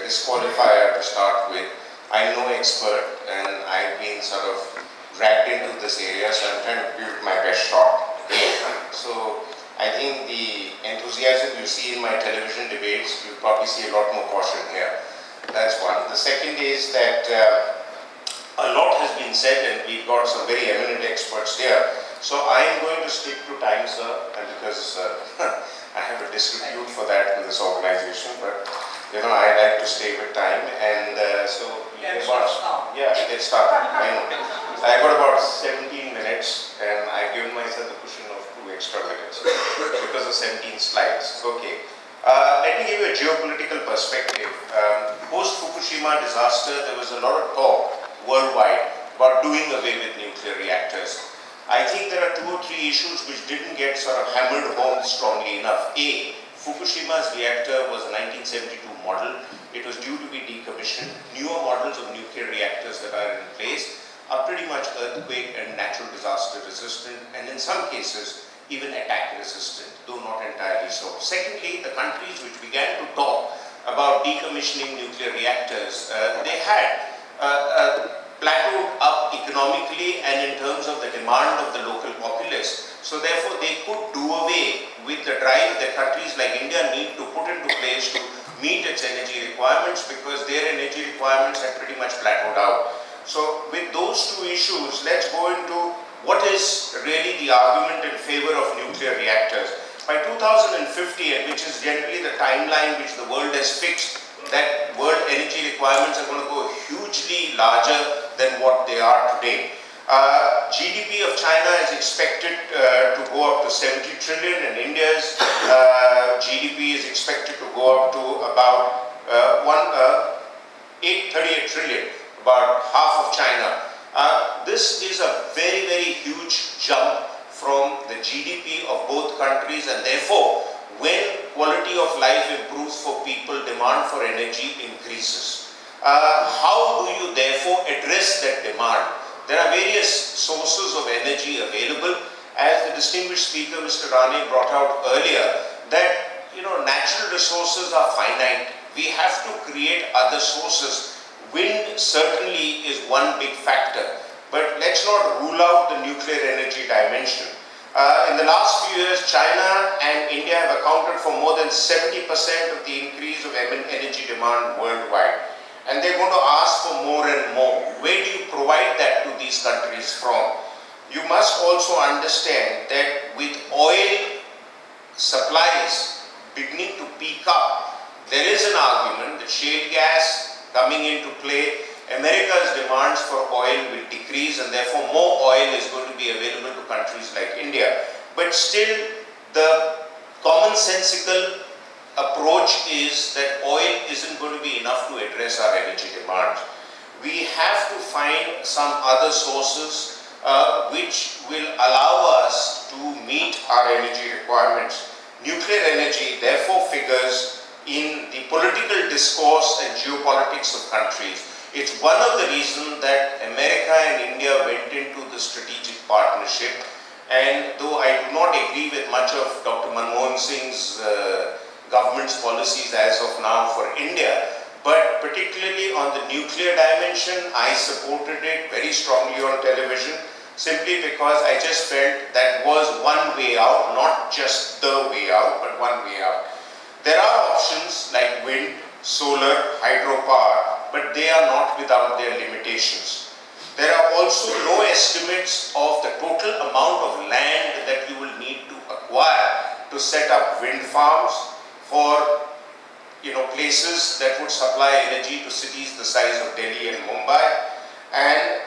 disqualifier to start with. I'm no expert and I've been sort of dragged into this area, so I'm trying to give it my best shot. So I think the enthusiasm you see in my television debates, you'll probably see a lot more caution here. That's one. The second is that a lot has been said and we've got some very eminent experts here. So I am going to stick to time, sir, and because I have a disrepute for that in this organization, but you know, I like to stay with time, and so let's start. I know. I got about 17 minutes, and I've given myself a cushion of 2 extra minutes because of 17 slides. Okay. Let me give you a geopolitical perspective. Post Fukushima disaster, there was a lot of talk worldwide about doing away with nuclear reactors. I think there are 2 or 3 issues which didn't get sort of hammered home strongly enough. A, Fukushima's reactor was a 1972 model. It was due to be decommissioned. Newer models of nuclear reactors that are in place are pretty much earthquake and natural disaster resistant, and in some cases even attack resistant, though not entirely so. Secondly, the countries which began to talk about decommissioning nuclear reactors, they had plateaued up economically and in terms of the demand of the local populace. So therefore they could do away with the drive that countries like India need to put into place to meet its energy requirements, because their energy requirements had pretty much plateaued out. So with those 2 issues, let's go into what is really the argument in favor of nuclear reactors. By 2050, and which is generally the timeline which the world has fixed, that world energy requirements are going to go hugely larger than what they are today. GDP of China is expected to go up to 70 trillion, and India's GDP is expected to go up to about 38 trillion, about half of China. This is a very, very huge jump from the GDP of both countries, and therefore when quality of life improves for people, demand for energy increases. How do you therefore address that demand? There are various sources of energy available. As the distinguished speaker Mr. Rane brought out earlier, that natural resources are finite. We have to create other sources. Wind certainly is one big factor, but let's not rule out the nuclear energy dimension. In the last few years, China and India have accounted for more than 70% of the increase of energy demand worldwide. And they're going to ask for more and more. Where do you provide that to these countries from? You must also understand that with oil supplies beginning to peak up, there is an argument that shale gas coming into play, America's demands for oil will decrease, and therefore more oil is going to be available to countries like India. But still, the commonsensical approach is that oil isn't going to be enough to address our energy demands. We have to find some other sources which will allow us to meet our energy requirements. Nuclear energy therefore figures in the political discourse and geopolitics of countries. It's one of the reasons that America and India went into the strategic partnership, and though I do not agree with much of Dr. Manmohan Singh's government's policies as of now for India, but particularly on the nuclear dimension, I supported it very strongly on television, simply because I just felt that was one way out, not just the way out, but one way out. There are options like wind, solar, hydropower, but they are not without their limitations. There are also no estimates of the total amount of land that you will need to acquire to set up wind farms for places that would supply energy to cities the size of Delhi and Mumbai, and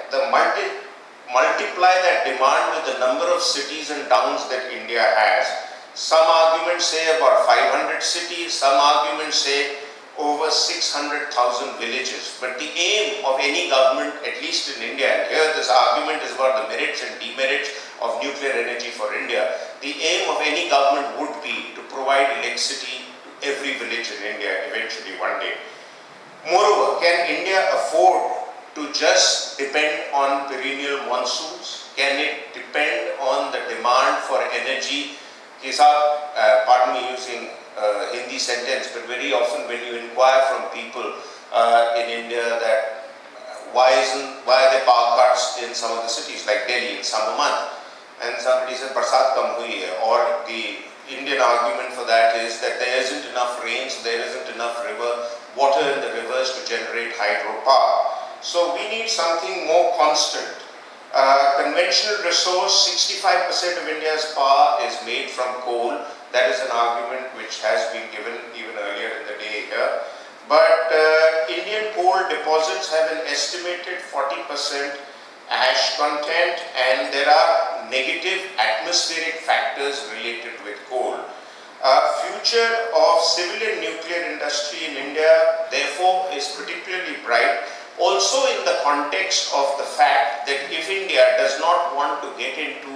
multiply that demand with the number of cities and towns that India has. Some arguments say about 500 cities, some arguments say over 600,000 villages. But the aim of any government, at least in India, and here this argument is about the merits and demerits of nuclear energy for India, the aim of any government would be to provide electricity to every village in India eventually one day. Moreover, can India afford to just depend on perennial monsoons? Can it depend on the demand for energy? Pardon me using Hindi sentence, but very often when you inquire from people in India that why are there power cuts in some of the cities like Delhi in summer month, and somebody says barsat kam hui hai, or the Indian argument for that is that there isn't enough rain, so there isn't enough water in the rivers to generate hydropower. So we need something more constant. Conventional resource, 65% of India's power is made from coal. That is an argument which has been given even earlier in the day here. But Indian coal deposits have an estimated 40% ash content, and there are negative atmospheric factors related with coal. Future of civilian nuclear industry in India, therefore, is particularly bright. Also in the context of the fact that if India does not want to get into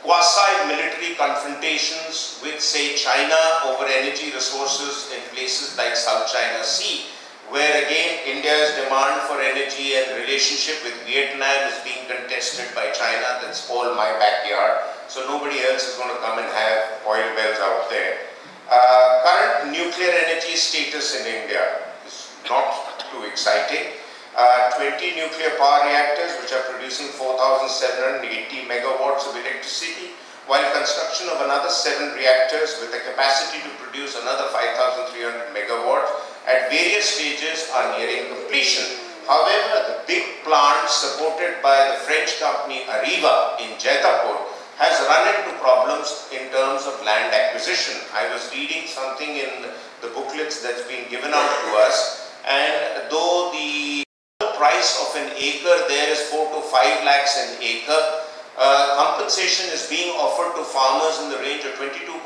quasi-military confrontations with, say, China over energy resources in places like South China Sea, where again India's demand for energy and relationship with Vietnam is being contested by China, that's all my backyard, so nobody else is going to come and have oil wells out there. Current nuclear energy status in India is not too exciting. 20 nuclear power reactors which are producing 4,780 megawatts of electricity, while construction of another 7 reactors with a capacity to produce another 5,300 megawatts at various stages are nearing completion. However, the big plant supported by the French company Areva in Jaitapur has run into problems in terms of land acquisition. I was reading something in the booklets that's been given out to us, and though the price of an acre there is 4 to 5 lakhs an acre, compensation is being offered to farmers in the range of 22.5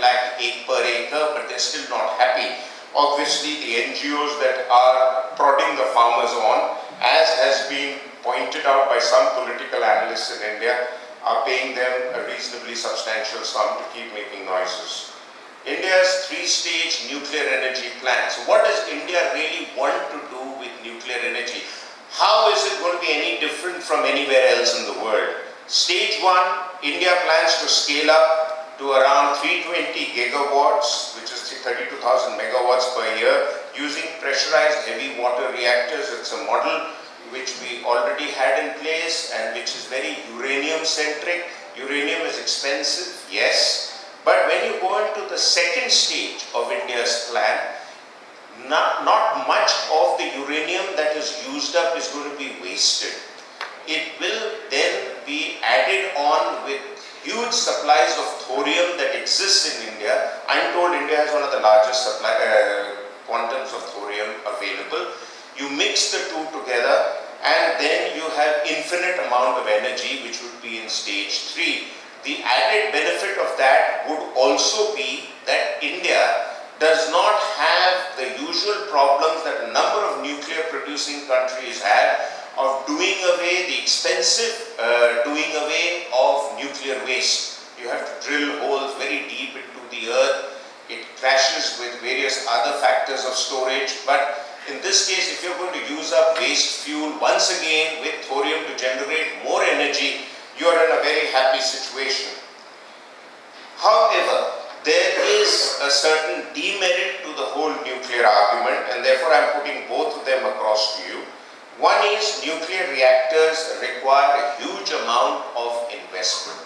lakh per acre, but they're still not happy. Obviously, the NGOs that are prodding the farmers on, as has been pointed out by some political analysts in India, are paying them a reasonably substantial sum to keep making noises. India's 3-stage nuclear energy plan. So what does India really want to do with nuclear energy? How is it going to be any different from anywhere else in the world? Stage 1, India plans to scale up to around 320 gigawatts, which is 32,000 megawatts per year, using pressurized heavy water reactors. It's a model which we already had in place and which is very uranium-centric. Uranium is expensive, yes. But when you go into the second stage of India's plan, not much of the uranium that is used up is going to be wasted. It will then be added on with huge supplies of thorium that exists in India. I'm told India has one of the largest quantums of thorium available. You mix the two together and then you have infinite amount of energy, which would be in stage 3. The added benefit of that would also be that India does not have the usual problems that a number of nuclear producing countries have of doing away the expensive doing away of nuclear waste. You have to drill holes very deep into the earth. It clashes with various other factors of storage, but in this case, if you're going to use up waste fuel once again with thorium to generate more energy, you're in a very happy situation. However, there is a certain demerit to the whole nuclear argument, and therefore I'm putting both of them across to you. One is nuclear reactors require a huge amount of investment.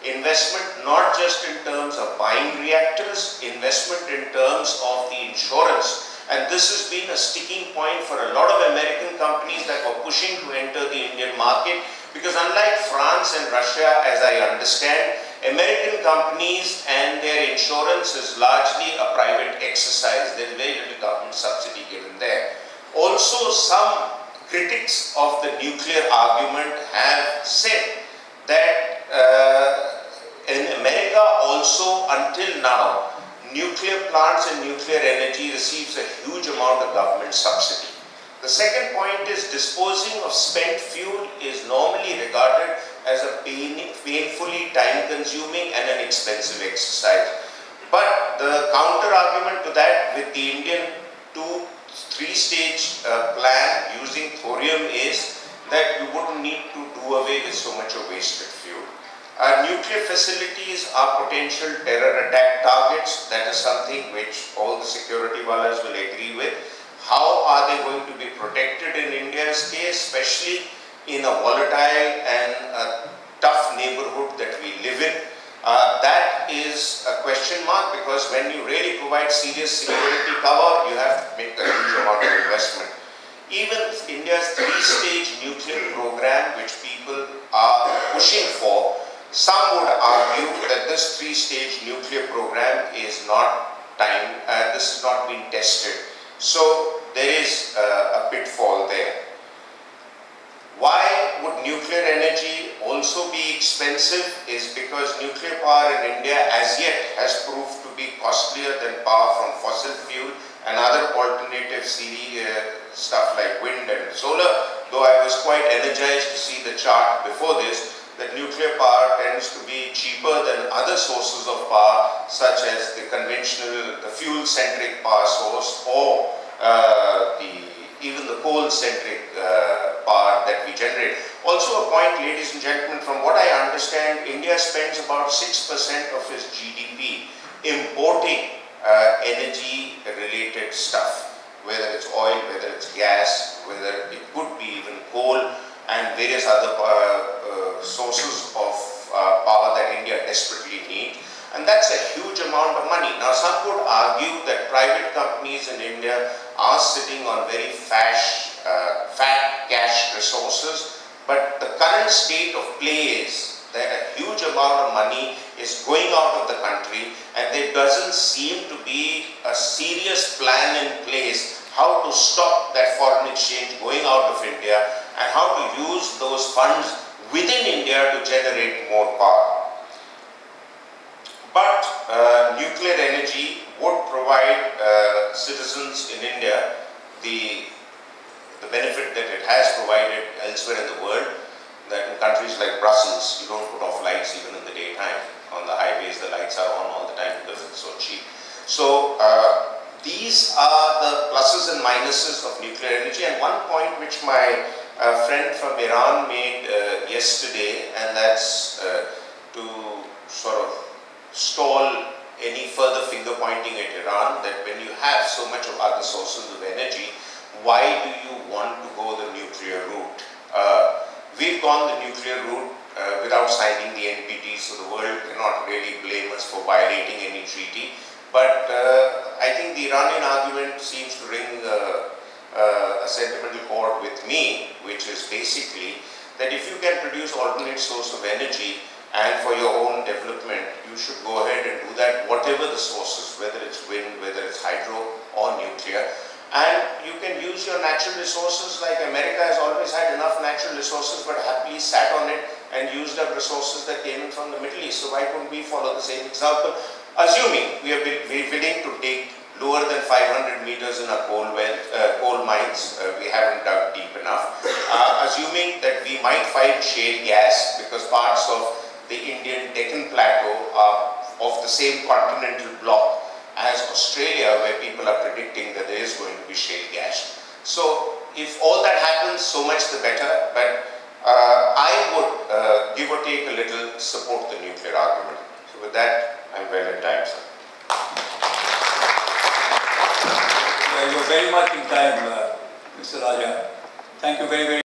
Investment not just in terms of buying reactors, investment in terms of the insurance. And this has been a sticking point for a lot of American companies that were pushing to enter the Indian market, because unlike France and Russia, as I understand, American companies and their insurance is largely a private exercise. There is very little government subsidy given there. Also, some critics of the nuclear argument have said that in America also, until now, nuclear plants and nuclear energy receives a huge amount of government subsidy. The second point is disposing of spent fuel is normally regarded as a painfully time-consuming and an expensive exercise. But the counter-argument to that with the Indian 2-3-stage plan using thorium is that you wouldn't need to do away with so much of wasted fuel. Nuclear facilities are potential terror attack targets. That is something which all the security wallahs will agree with. How are they going to be protected in India's case, especially in a volatile and a tough neighborhood that we live in? That is a question mark, because when you really provide serious security cover, you have to make a huge amount of investment. Even India's 3-stage nuclear program, which people are pushing for, some would argue that this 3-stage nuclear program is not this has not been tested. So there is a pitfall there. Why would nuclear energy also be expensive? Is because nuclear power in India as yet has proved to be costlier than power from fossil fuel and other alternative stuff like wind and solar. Though I was quite energized to see the chart before this, that nuclear power tends to be cheaper than other sources of power, such as the conventional, the fuel-centric power source, or even the coal-centric power that we generate. Also a point, ladies and gentlemen, from what I understand, India spends about 6% of its GDP importing energy-related stuff, whether it's oil, whether it's gas, whether it could be even coal, and various other sources of power that India desperately needs. And that's a huge amount of money. Now, some would argue that private companies in India are sitting on very fat cash resources, but the current state of play is that a huge amount of money is going out of the country, and there doesn't seem to be a serious plan in place how to stop that foreign exchange going out of India and how to use those funds within India to generate more power. But nuclear energy would provide citizens in India the benefit that it has provided elsewhere in the world, that in countries like Brussels, you don't put off lights even in the daytime. On the highways, the lights are on all the time because it's so cheap. So these are the pluses and minuses of nuclear energy. And one point which my friend from Iran made yesterday, and that's to sort of stall any further finger pointing at Iran, that when you have so much of other sources of energy, why do you want to go the nuclear route? We've gone the nuclear route without signing the NPT, so the world cannot really blame us for violating any treaty. But I think the Iranian argument seems to ring a sentimental chord with me, which is basically that if you can produce alternate source of energy and for your own development, you should go ahead and do that, whatever the sources, whether it's wind, whether it's hydro or nuclear. And you can use your natural resources, like America has always had enough natural resources but happily sat on it and used up resources that came in from the Middle East. So why couldn't we follow the same example? Assuming we are willing to dig lower than 500 meters in our coal mines, we haven't dug deep enough. Assuming that we might find shale gas, because parts of the Indian Deccan Plateau are of the same continental block as Australia, where people are predicting that there is going to be shale gas. So if all that happens, so much the better. But I would, give or take a little, support the nuclear argument. So with that, I'm well in time, sir. You're very much in time, Mr. Raja. Thank you very, very